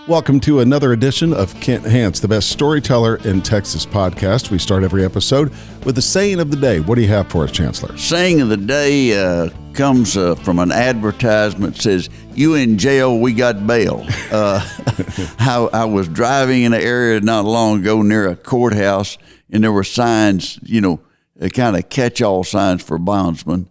Welcome to another edition of Hance, the best storyteller in Texas podcast. We start every episode with the saying of the day. What do you have for us, Chancellor? Saying of the day comes from an advertisement that says, "You in jail, we got bail." I was driving in an area not long ago near a courthouse, and there were signs, kind of catch-all signs for bondsmen.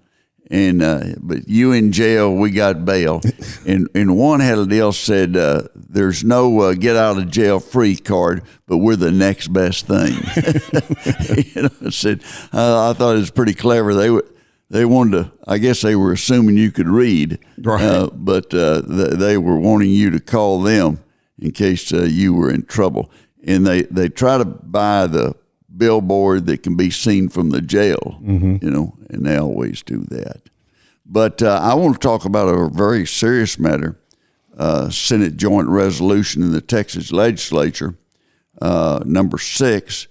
And but you in jail, we got bail. And one had a deal said, "There's no get out of jail free card, but we're the next best thing." I thought it was pretty clever. They wanted to. I guess they were assuming you could read, right? But they were wanting you to call them in case you were in trouble. And they try to buy the billboard that can be seen from the jail, and they always do that. But I want to talk about a very serious matter, Senate Joint Resolution in the Texas Legislature, number 6,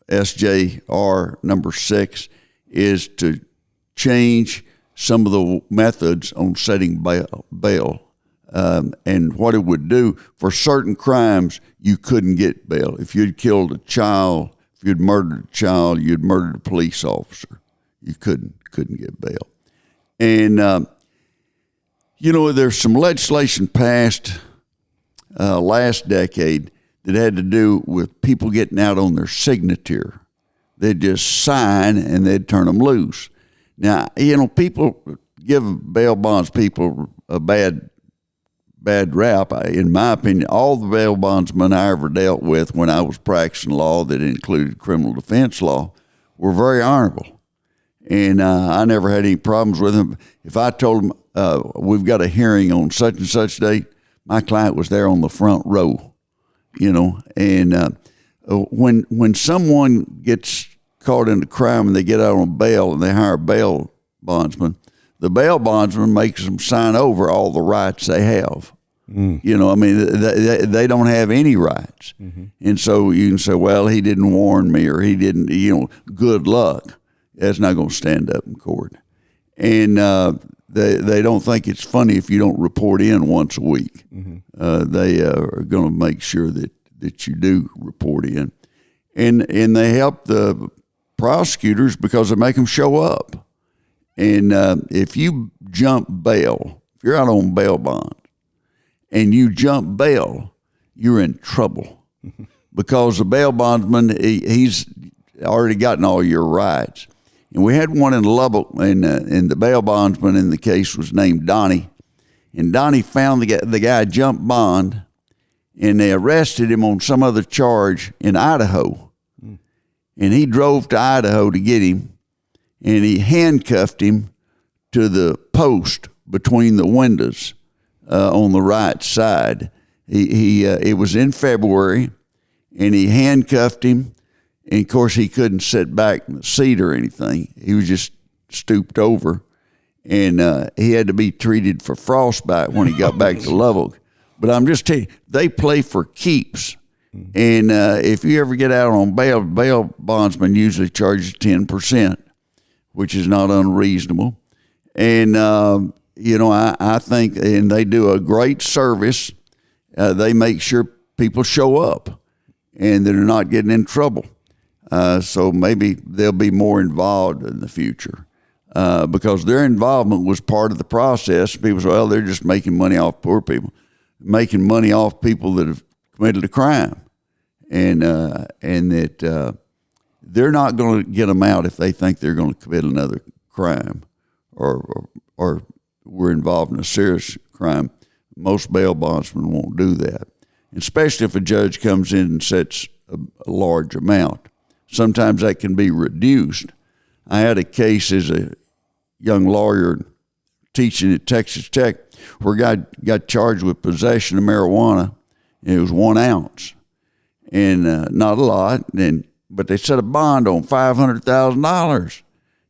SJR number 6, is to change some of the methods on setting bail. And what it would do, for certain crimes, you couldn't get bail. If you'd killed a child, if you'd murdered a child, you'd murdered a police officer, you couldn't get bail. And, there's some legislation passed last decade that had to do with people getting out on their signature. They'd just sign and they'd turn them loose. Now, people give bail bonds people a bad rap. In my opinion, all the bail bondsmen I ever dealt with when I was practicing law that included criminal defense law were very honorable. And I never had any problems with them. If I told them, we've got a hearing on such and such date, my client was there on the front row, And when someone gets caught in a crime and they get out on bail and they hire a bail bondsman, the bail bondsman makes them sign over all the rights they have. They don't have any rights. Mm-hmm. And so you can say, well, he didn't warn me, or he didn't, good luck. That's not going to stand up in court. And they don't think it's funny if you don't report in once a week. Mm-hmm. They are going to make sure that you do report in. And they help the prosecutors because they make them show up. And if you jump bail, if you're out on bail bond and you jump bail, you're in trouble. Mm-hmm. Because the bail bondsman, he's already gotten all your rights. And we had one in Lubbock, and the bail bondsman in the case was named Donnie. And Donnie found the guy jumped bond, and they arrested him on some other charge in Idaho. Mm. And he drove to Idaho to get him, and he handcuffed him to the post between the windows on the right side. It was in February, and he handcuffed him. And, of course, he couldn't sit back in the seat or anything. He was just stooped over. And he had to be treated for frostbite when he got back to Lubbock. But I'm just telling you, they play for keeps. And if you ever get out on bail bondsman usually charges 10%, which is not unreasonable. And, I think, and they do a great service. They make sure people show up and that they're not getting in trouble. So maybe they'll be more involved in the future because their involvement was part of the process. People say, well, they're just making money off poor people, making money off people that have committed a crime, and that they're not going to get them out if they think they're going to commit another crime or we're involved in a serious crime. Most bail bondsmen won't do that, especially if a judge comes in and sets a large amount. Sometimes that can be reduced. I had a case as a young lawyer teaching at Texas Tech where a guy got charged with possession of marijuana, and it was 1 ounce. And not a lot, but they set a bond on $500,000.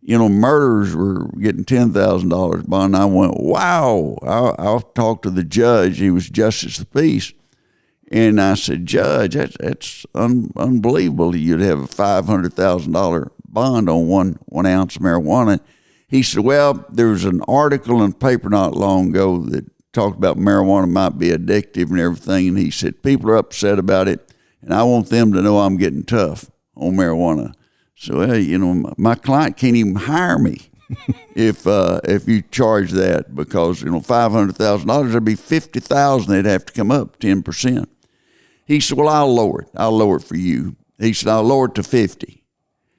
Murderers were getting $10,000 bond. I went, wow. I'll talk to the judge. He was justice of the peace. And I said, Judge, that's unbelievable. You'd have a $500,000 bond on one ounce of marijuana. He said, well, there was an article in the paper not long ago that talked about marijuana might be addictive and everything, and he said people are upset about it, and I want them to know I'm getting tough on marijuana. So, hey, my client can't even hire me if you charge that, because $500,000, that'd be $50,000. They'd have to come up 10%. He said, well, I'll lower it. I'll lower it for you. He said, I'll lower it to 50.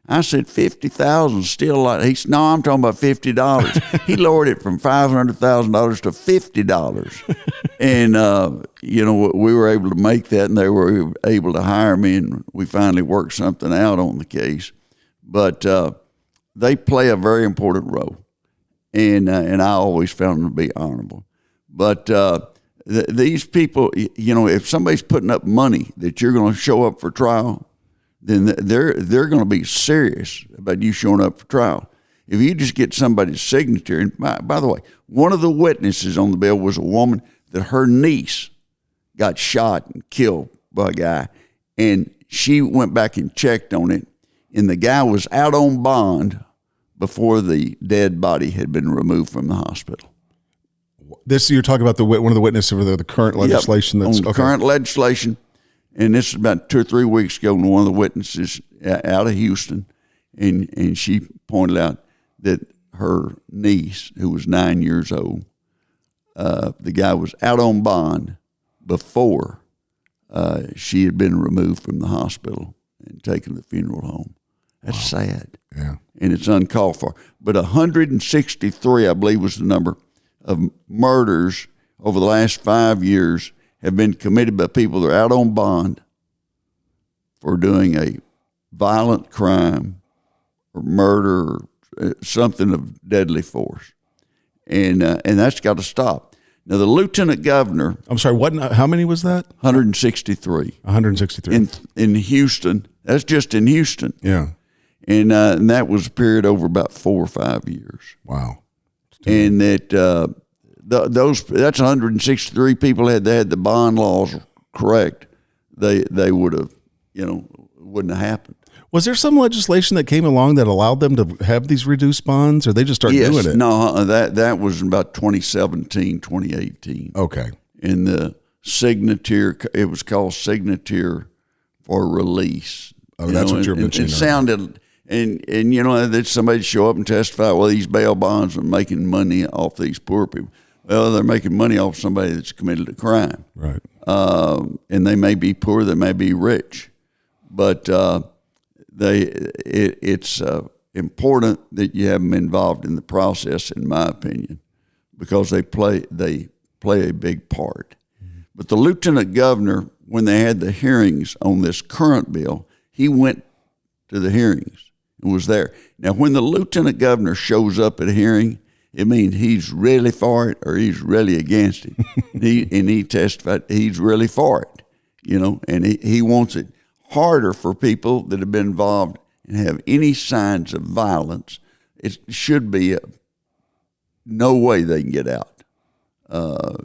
I said, 50,000 still a lot. He said, no, I'm talking about $50. He lowered it from $500,000 to $50. And, we were able to make that, and they were able to hire me, and we finally worked something out on the case. But they play a very important role, and I always found them to be honorable. But these people, if somebody's putting up money that you're going to show up for trial, then they're going to be serious about you showing up for trial. If you just get somebody's signature, and by the way, one of the witnesses on the bill was a woman that her niece got shot and killed by a guy, and she went back and checked on it, and the guy was out on bond before the dead body had been removed from the hospital. This, you're talking about one of the witnesses for the current legislation. Yep, on current legislation. And this is about 2 or 3 weeks ago, and one of the witnesses out of Houston, and she pointed out that her niece, who was 9 years old, the guy was out on bond before she had been removed from the hospital and taken to the funeral home. That's sad. Yeah. And it's uncalled for. But 163, I believe, was the number of murders over the last 5 years have been committed by people that are out on bond for doing a violent crime or murder or something of deadly force. And that's got to stop. Now, the lieutenant governor... I'm sorry, how many was that? 163. 163. In Houston. That's just in Houston. Yeah. And that was a period over about 4 or 5 years. Wow. And that... that's 163 people had the bond laws correct, they would have, wouldn't have happened. Was there some legislation that came along that allowed them to have these reduced bonds, or they just started doing it? No, that was about 2017, 2018. Okay. And the signature, it was called signature for release. Oh, that's what you're mentioning. It sounded... And that somebody show up and testify, well, these bail bonds are making money off these poor people. Well, they're making money off somebody that's committed a crime. Right. And they may be poor, they may be rich. But it's important that you have them involved in the process, in my opinion, because they play a big part. Mm-hmm. But the lieutenant governor, when they had the hearings on this current bill, he went to the hearings and was there. Now, when the lieutenant governor shows up at a hearing, it means he's really for it or he's really against it. he testified he's really for it, and he wants it harder for people that have been involved and have any signs of violence. It should be no way they can get out.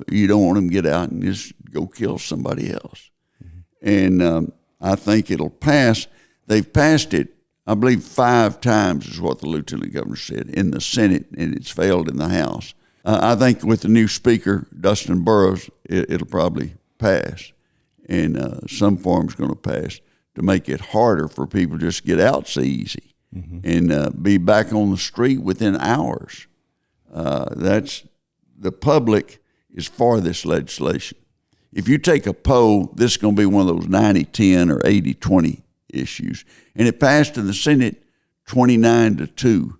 You don't want them to get out and just go kill somebody else. Mm-hmm. And I think it'll pass. They've passed it, I believe, 5 times is what the lieutenant governor said in the Senate, and it's failed in the House. I think with the new speaker, Dustin Burrows, it'll probably pass, and some form's going to pass to make it harder for people to just get out so easy and be back on the street within hours. That's the public is for this legislation. If you take a poll, this is going to be one of those 90-10 or 80-20 issues. And it passed in the Senate 29-2.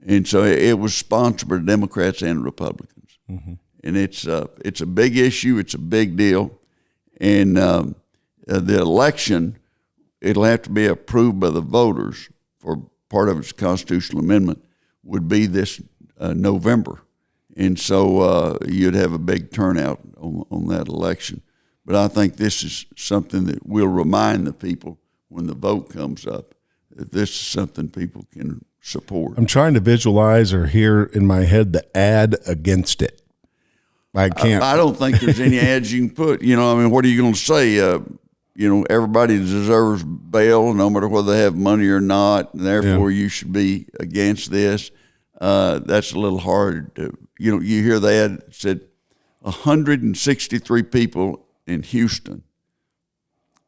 And so it was sponsored by Democrats and Republicans. Mm-hmm. And it's a big issue. It's a big deal. And the election, it'll have to be approved by the voters for part of its constitutional amendment, would be this November. And so you'd have a big turnout on that election. But I think this is something that will remind the people when the vote comes up that this is something people can support. I'm trying to visualize or hear in my head the ad against it. I can't. I don't think there's any ads you can put. What are you going to say? Everybody deserves bail no matter whether they have money or not, and therefore you should be against this. That's a little hard to, you hear the ad that said, 163 people in Houston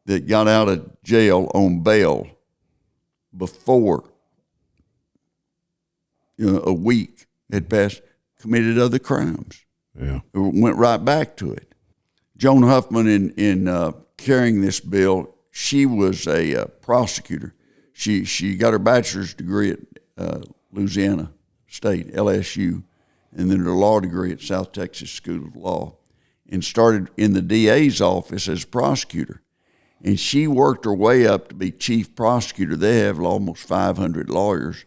that got out of jail on bail before a week had passed, committed other crimes. Yeah. Went right back to it. Joan Huffman, in carrying this bill, she was a prosecutor. She got her bachelor's degree at Louisiana State, LSU, and then her law degree at South Texas School of Law, and started in the DA's office as a prosecutor. And she worked her way up to be chief prosecutor. They have almost 500 lawyers.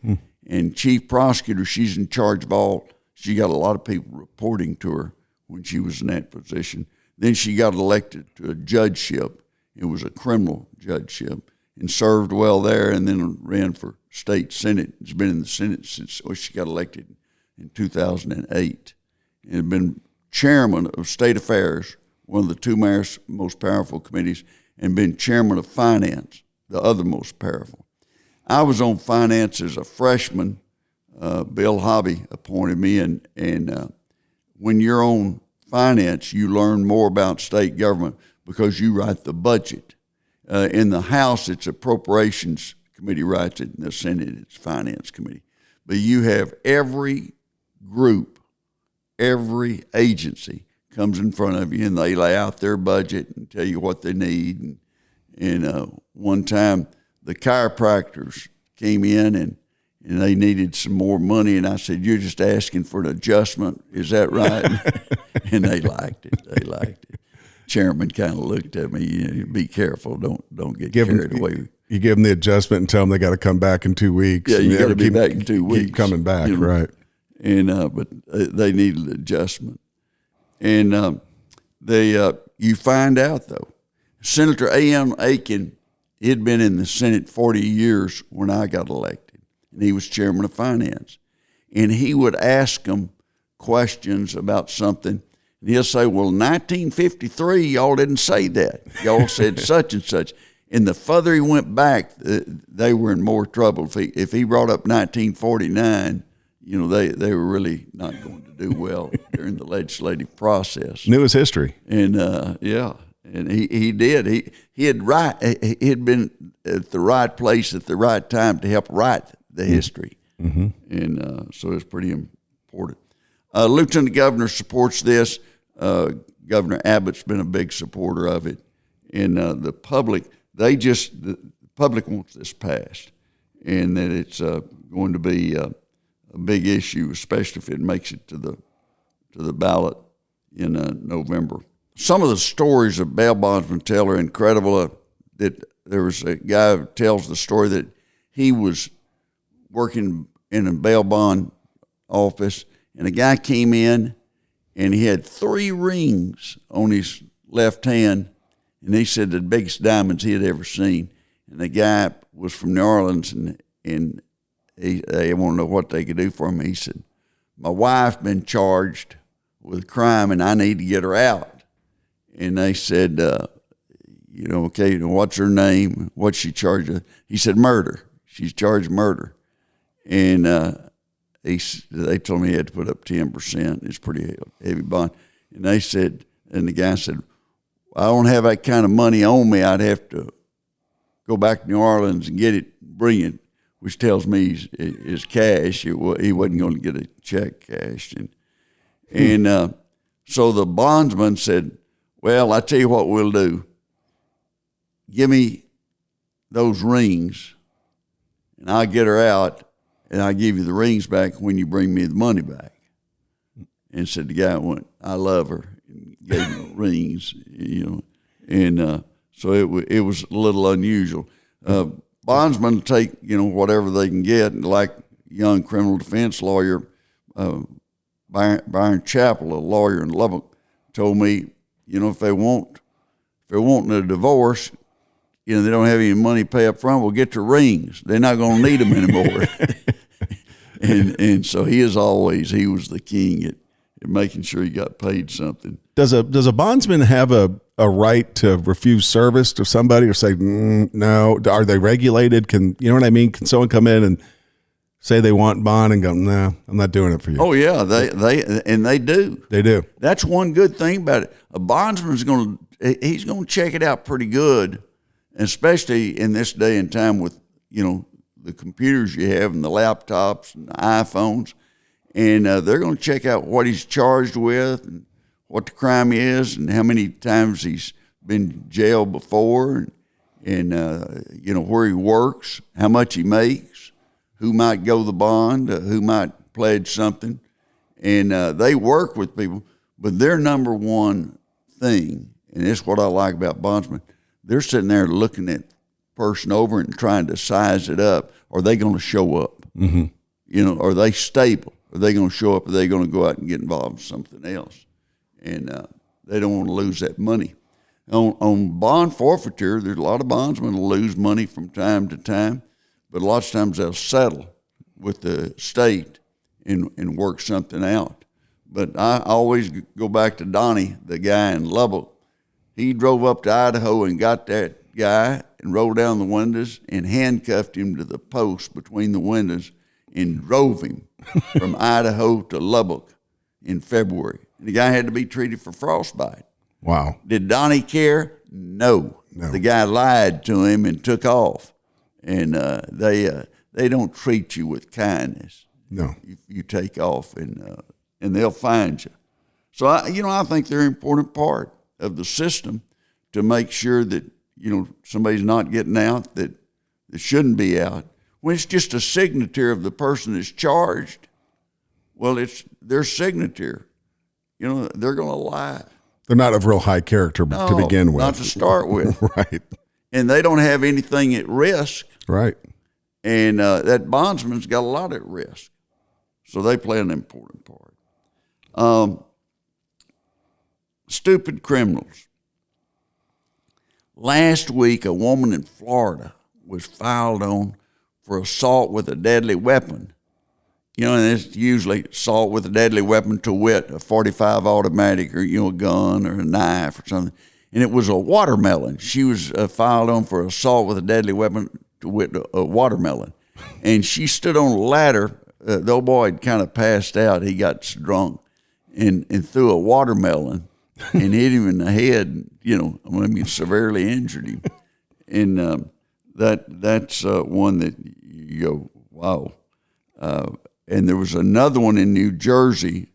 And chief prosecutor, she's in charge of all. She got a lot of people reporting to her when she was in that position. Then she got elected to a judgeship. It was a criminal judgeship, and served well there, and then ran for state senate. She's been in the Senate since she got elected in 2008, and had been chairman of State Affairs, one of the two most powerful committees, and been chairman of Finance, the other most powerful. I was on Finance as a freshman. Bill Hobby appointed me, and when you're on Finance, you learn more about state government because you write the budget. In the House, it's Appropriations Committee writes it. In the Senate, it's Finance Committee. But you have every group, every agency comes in front of you, and they lay out their budget and tell you what they need. And one time, the chiropractors came in, and they needed some more money, and I said, "You're just asking for an adjustment, is that right?" And they liked it. They liked it. Chairman kind of looked at me. Be careful, don't get carried away. You give them the adjustment and tell them they got to come back in 2 weeks. Yeah, you got to be back in 2 weeks. Keep coming back, right? And but they needed adjustment, and you find out though, Senator A.M. Aiken, he'd been in the Senate 40 years when I got elected, and he was chairman of Finance, and he would ask them questions about something. And he'll say, "Well, 1953, y'all didn't say that. Y'all said such and such." And the further he went back, they were in more trouble. If he brought up 1949, they were really not going to do well during the legislative process. Knew his history. And and he did. He had been at the right place at the right time to help write the history. Mm-hmm. And so it's pretty important. Lieutenant Governor supports this. Governor Abbott's been a big supporter of it, and the public wants this passed, and that it's going to be a big issue, especially if it makes it to the ballot in November. Some of the stories of bail bondsmen tell are incredible. That there was a guy who tells the story that he was working in a bail bond office, and a guy came in, and he had 3 rings on his left hand, and he said the biggest diamonds he had ever seen. And the guy was from New Orleans, and they want to know what they could do for him. He said, "My wife's been charged with a crime, and I need to get her out." And they said, "Okay, what's her name? What's she charged with?" He said, "Murder. She's charged with murder." And they told me he had to put up 10%. It's pretty heavy bond. And the guy said, "I don't have that kind of money on me. I'd have to go back to New Orleans and get it, bring it," which tells me it's cash. He wasn't going to get a check cashed. And so the bondsman said, "Well, I tell you what we'll do. Give me those rings, and I'll get her out, and I'll give you the rings back when you bring me the money back." And said the guy went, "I love her," and gave him the rings, And so it was a little unusual. Bondsmen take, whatever they can get. Like young criminal defense lawyer, Byron Chappell, a lawyer in Lubbock, told me, if they're wanting a divorce, they don't have any money to pay up front, well, get the rings. They're not going to need them anymore. and so he was the king at making sure he got paid something. Does a bondsman have a right to refuse service to somebody or say, no? Are they regulated? You know what I mean? Can someone come in and say they want bond and go, nah, I'm not doing it for you. Oh yeah, they do. They do. That's one good thing about it. A bondsman's he's going to check it out pretty good, especially in this day and time with the computers you have and the laptops and the iPhones, and they're going to check out what he's charged with and what the crime is and how many times he's been jailed before and where he works, how much he makes, who might go the bond, who might pledge something. And they work with people, but their number one thing, and it's what I like about bondsmen, they're sitting there looking at the person over and trying to size it up. Are they going to show up? Mm-hmm. Are they stable? Are they going to show up? Are they going to go out and get involved in something else? And they don't want to lose that money. On bond forfeiture, there's a lot of bondsmen who lose money from time to time, but a lot of times they'll settle with the state and work something out. But I always go back to Donnie, the guy in Lubbock. He drove up to Idaho and got that guy and rolled down the windows and handcuffed him to the post between the windows and drove him from Idaho to Lubbock in February. And the guy had to be treated for frostbite. Wow. Did Donnie care? No. The guy lied to him and took off. And they don't treat you with kindness. No. You take off and they'll find you. So I think they're an important part of the system to make sure that somebody's not getting out that shouldn't be out. When it's just a signature of the person that's charged, well, it's their signature. They're going to lie. They're not of real high character to begin with. Not to start with. Right. And they don't have anything at risk. Right. And that bondsman's got a lot at risk. So they play an important part. Stupid criminals. Last week, a woman in Florida was filed on for assault with a deadly weapon. And it's usually assault with a deadly weapon, to wit, a .45 automatic or, a gun or a knife or something. And it was a watermelon. She was filed on for assault with a deadly weapon, to wit, a watermelon. And she stood on a ladder. The old boy had kind of passed out. He got drunk and threw a watermelon and hit him in the head, severely injured him. And that's one that you go, wow. And there was another one in New Jersey,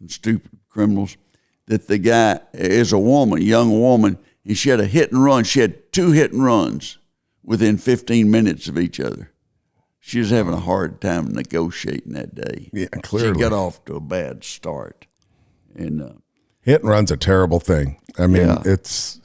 stupid criminals, that the guy is a woman, young woman, and she had a hit and run. She had 2 hit and runs within 15 minutes of each other. She was having a hard time negotiating that day. Yeah, clearly. She got off to a bad start. And hit and run's a terrible thing. I mean, it's.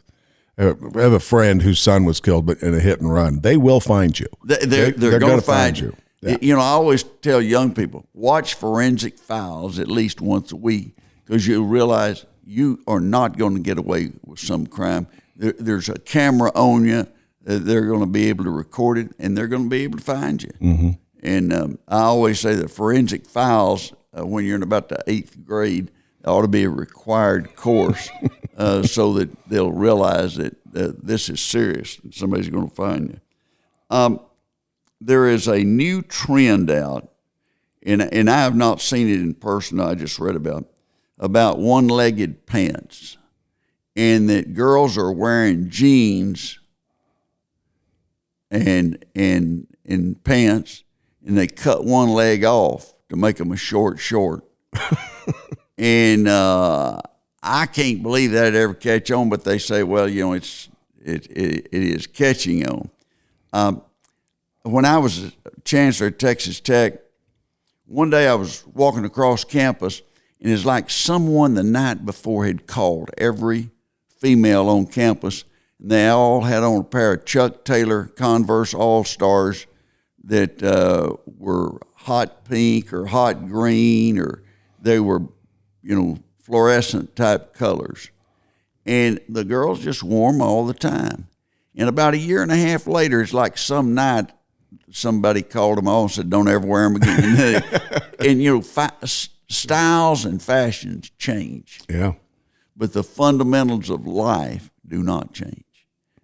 I have a friend whose son was killed in a hit and run. They will find you. They're going to find you. Yeah. I always tell young people, watch Forensic Files at least once a week, because you'll realize you are not going to get away with some crime. There's a camera on you. They're going to be able to record it, and they're going to be able to find you. Mm-hmm. And I always say that Forensic Files, when you're in about the 8th grade, ought to be a required course so that they'll realize that this is serious and somebody's going to find you. There is a new trend out, and I have not seen it in person. I just read about one-legged pants, and that girls are wearing jeans and pants, and they cut one leg off to make them a short. And I can't believe that ever catch on, but they say, well, it is catching on. When I was chancellor at Texas Tech, one day I was walking across campus, and it's like someone the night before had called every female on campus, and they all had on a pair of Chuck Taylor Converse All-Stars that were hot pink or hot green, or they were, fluorescent type colors. And the girls just wore them all the time. And about a year and a half later, it's like some night somebody called them all and said, don't ever wear them again. And, styles and fashions change. Yeah. But the fundamentals of life do not change.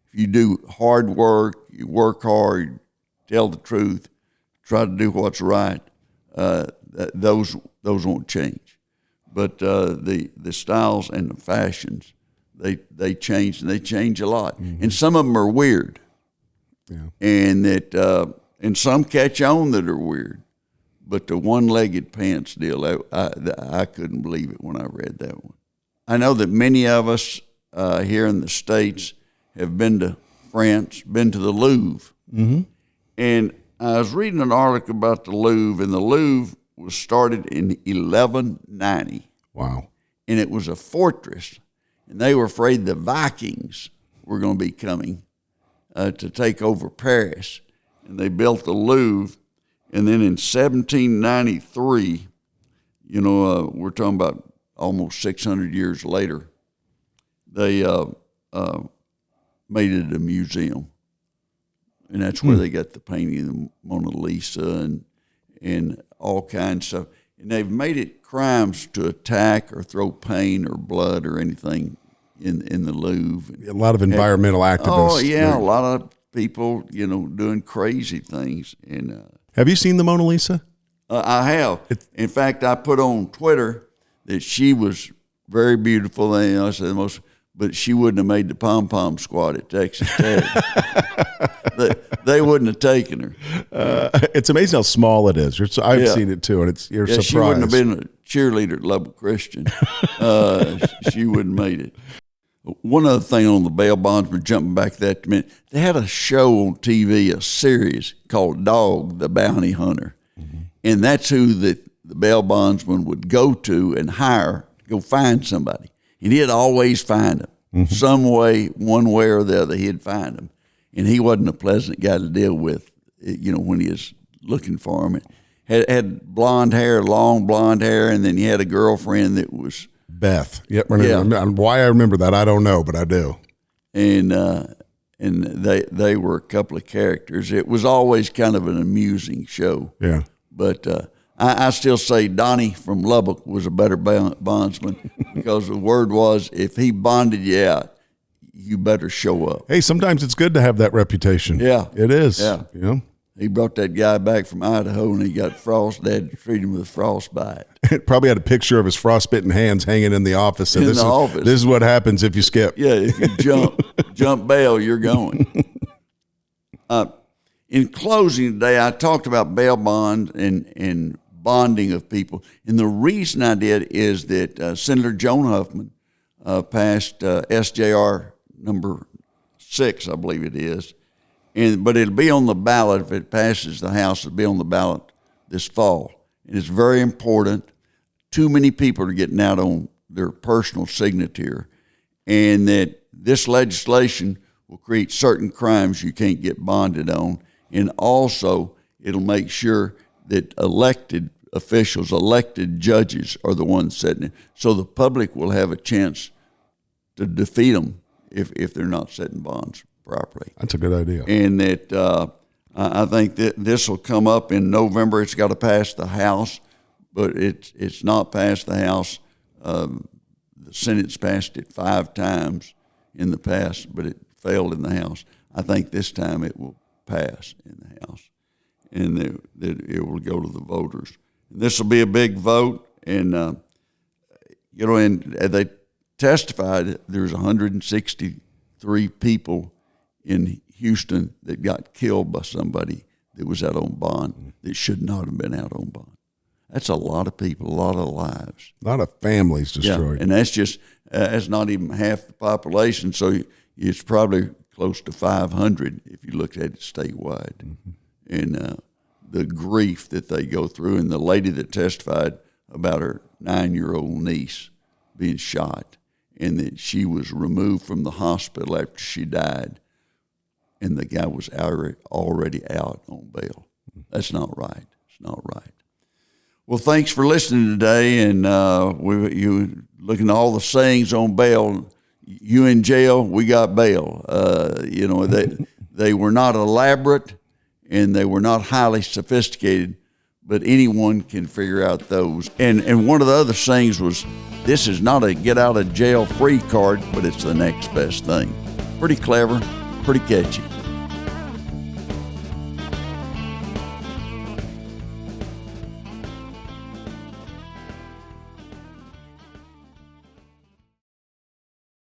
If you do hard work, you work hard, tell the truth, try to do what's right, those won't change. But the styles and the fashions, they change, and they change a lot. Mm-hmm. And some of them are weird. Yeah. And and some catch on that are weird. But the one-legged pants deal, I couldn't believe it when I read that one. I know that many of us here in the States have been to France, been to the Louvre. Mm-hmm. And I was reading an article about the Louvre, and the Louvre was started in 1190. Wow. And it was a fortress, and they were afraid the Vikings were going to be coming to take over Paris. And they built the Louvre. And then in 1793, we're talking about almost 600 years later, they made it a museum. And that's where they got the painting of the Mona Lisa and all kinds of stuff. And they've made it crimes to attack or throw paint or blood or anything in the Louvre. A lot of environmental activists. Oh, yeah, a lot of people, doing crazy things. And have you seen the Mona Lisa? I have. In fact, I put on Twitter that she was very beautiful. I said but she wouldn't have made the pom-pom squad at Texas Tech. they wouldn't have taken her. It's amazing how small it is. I've seen it too, and you're surprised. She wouldn't have been a cheerleader at Lubbock Christian. She wouldn't have made it. One other thing on the bail bondsman, jumping back to that a minute, they had a show on TV, a series called Dog, the Bounty Hunter. Mm-hmm. And that's who the bail bondsman would go to and hire to go find somebody. And he'd always find them. Mm-hmm. Some way, one way or the other, he'd find them. And he wasn't a pleasant guy to deal with, when he was looking for him. Had blonde hair, long blonde hair, and then he had a girlfriend that was Beth. Yep. Why I remember that, I don't know, but I do. And they were a couple of characters. It was always kind of an amusing show. Yeah. But I still say Donnie from Lubbock was a better bondsman because the word was, if he bonded you out, you better show up. Hey, sometimes it's good to have that reputation. Yeah. It is. Yeah. He brought that guy back from Idaho, and he got Dad to treat him with frostbite. It probably had a picture of his frostbitten hands hanging in the office. And office. This is what happens if you skip. Yeah, if you jump bail, you're going. In closing today, I talked about bail bond and bonding of people. And the reason I did is that Senator Joan Huffman passed SJR number 6, I believe it is. But it'll be on the ballot. If it passes the House, it'll be on the ballot this fall. And it's very important. Too many people are getting out on their personal signature, and that this legislation will create certain crimes you can't get bonded on. And also, it'll make sure that elected officials, elected judges are the ones setting it. So the public will have a chance to defeat them if they're not setting bonds properly. That's a good idea. And that I think that this will come up in November. It's got to pass the House, but it's not passed the House. The Senate's passed it 5 times in the past, but it failed in the House. I think this time it will pass in the House, and that it will go to the voters. And this will be a big vote, and and they testified there's 163 people in Houston that got killed by somebody that was out on bond that should not have been out on bond. That's a lot of people, a lot of lives. A lot of families destroyed. Yeah, and that's not even half the population, so it's probably close to 500 if you looked at it statewide. Mm-hmm. And the grief that they go through, and the lady that testified about her 9-year-old niece being shot, and that she was removed from the hospital after she died, and the guy was already out on bail. That's not right. It's not right. Well, thanks for listening today, and you looking at all the sayings on bail. You in jail, we got bail. They were not elaborate, and they were not highly sophisticated, but anyone can figure out those. And one of the other sayings was, this is not a get out of jail free card, but it's the next best thing. Pretty clever, pretty catchy.